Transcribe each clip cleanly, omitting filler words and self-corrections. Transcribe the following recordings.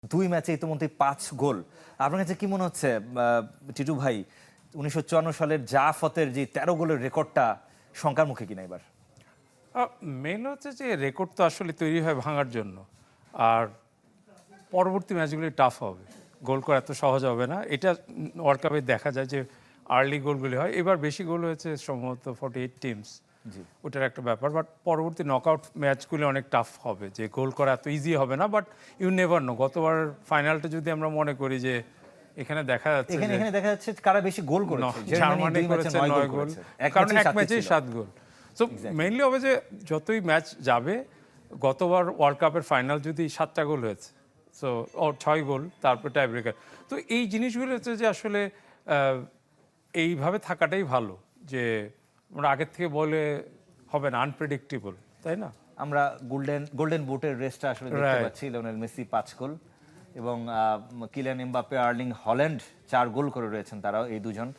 দুই ম্যাচে ইতিমধ্যে ৫ গোল। আপনার কাছে কি মনে হচ্ছে টিটু ভাই ১৯৫৪ সালের জাফতের যে ১৩ গোলের রেকর্ডটা শঙ্কার মুখে কিনা এবার? মেন হচ্ছে যে রেকর্ড তো আসলে তৈরি হয় ভাঙার জন্য, আর পরবর্তী ম্যাচগুলি টাফ হবে, গোল করা এত সহজ হবে না। এটা ওয়ার্ল্ড কাপে দেখা যায় যে আর্লি গোলগুলি হয়। এবার বেশি গোল হয়েছে সম্ভবত 48 টিমস, ওটার একটা ব্যাপার। বাট পরবর্তী নকআউট ম্যাচগুলি অনেক টাফ হবে, যে গোল করা এত ইজি হবে না। বাট ইউ নেভার নো, গতবার ফাইনালটা যদি আমরা মনে করি যে এখানে দেখা যাচ্ছে এখানে দেখা যাচ্ছে কারা বেশি গোল করেছে। জার্মানি করেছে 9 গোল, কারণ এক ম্যাচেই 7 গোল। সো মেইনলি হবে যে যতই ম্যাচ যাবে, গতবার ওয়ার্ল্ড কাপের ফাইনাল যদি 7টা গোল হয়েছে, সো 6 গোল, তারপর টাই ব্রেকার। তো এই জিনিসগুলো হচ্ছে যে আসলে এইভাবে থাকাটাই ভালো, যে আমরা আগের থেকে বলে হবে না, আনপ্রেডিক্টেবল, তাই না? আমরা গোল্ডেন বুটের রেসটা আসলে দেখতে পাচ্ছি। লিওনেল মেসি ৫ গোল এবং কিলিয়ান এমবাপ্পে, আর্লিং হল্যান্ড 4 গোল করে রয়েছেন তারাও, এই দুজন।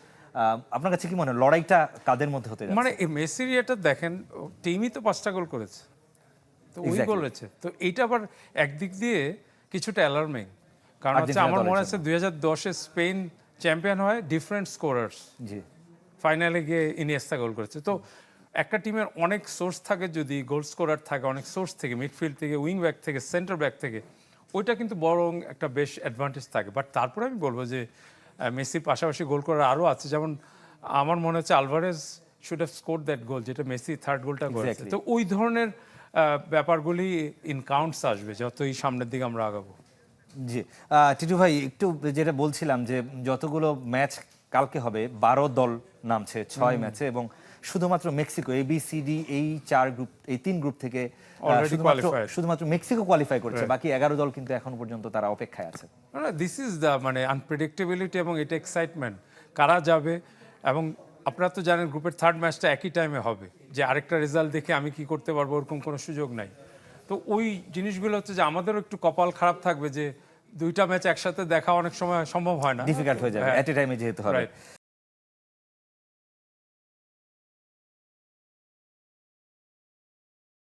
আপনার কাছে কি মনে হয় লড়াইটা কাদের মধ্যে হতে যাচ্ছে? মানে এই মেসির এটা দেখেন, টিমই তো 5টা গোল করেছে, তো ওই গোল হয়েছে। তো এইটা আবার একদিক দিয়ে কিছুটা অ্যালার্মিং, কারণ হচ্ছে আমার মনে আছে 2010-এ স্পেন চ্যাম্পিয়ন হয় ডিফারেন্ট স্কোরার্স, জি, ফাইনালে গিয়ে ইনিয়েস্তা গোল করেছে। তো একটা টিমের অনেক সোর্স থাকে, যদি গোল স্কোরার থাকে অনেক সোর্স থেকে, মিডফিল্ড থেকে, উইং ব্যাক থেকে, সেন্টার ব্যাক থেকে, ওইটা কিন্তু বরং একটা বেশ অ্যাডভান্টেজ থাকে। বাট তারপরে আমি বলবো যে মেসির পাশাপাশি গোল করার আরও আছে। যেমন আমার মনে হচ্ছে Alvarez should have score that goal, যেটা মেসি থার্ড গোলটা করেছে। তো ওই ধরনের ব্যাপারগুলি ইন কাউন্টস আসবে যতই সামনের দিকে আমরা আগাবো। জি। টিটু ভাই, একটু যেটা বলছিলাম যে যতগুলো ম্যাচ কালকে হবে, 12 দল নামছে 6 ম্যাচে, এবং শুধুমাত্র মেক্সিকো ABCD এই 4 গ্রুপ, এই 3 গ্রুপ থেকে শুধুমাত্র মেক্সিকো কোয়ালিফাই করেছে। বাকি 11 দল কিন্তু এখন পর্যন্ত তারা অপেক্ষায় আছে। দিস ইজ দ্য মানে আনপ্রেডিক্টেবিলিটি, এবং এটা এক্সাইটমেন্ট, কারা যাবে। এবং আপনারা তো জানেন গ্রুপের থার্ড ম্যাচটা একই টাইমে হবে, যে আরেকটা রেজাল্ট দেখে আমি কি করতে পারবো ওরকম কোনো সুযোগ নাই। তো ওই জিনিসগুলো হচ্ছে যে আমাদেরও একটু কপাল খারাপ থাকবে, যে দুইটা ম্যাচ একসাথে দেখা অনেক সময় সম্ভব হয় না, ডিফিকাল্ট হয়ে যাবে এট এ টাইমে যেহেতু হবে।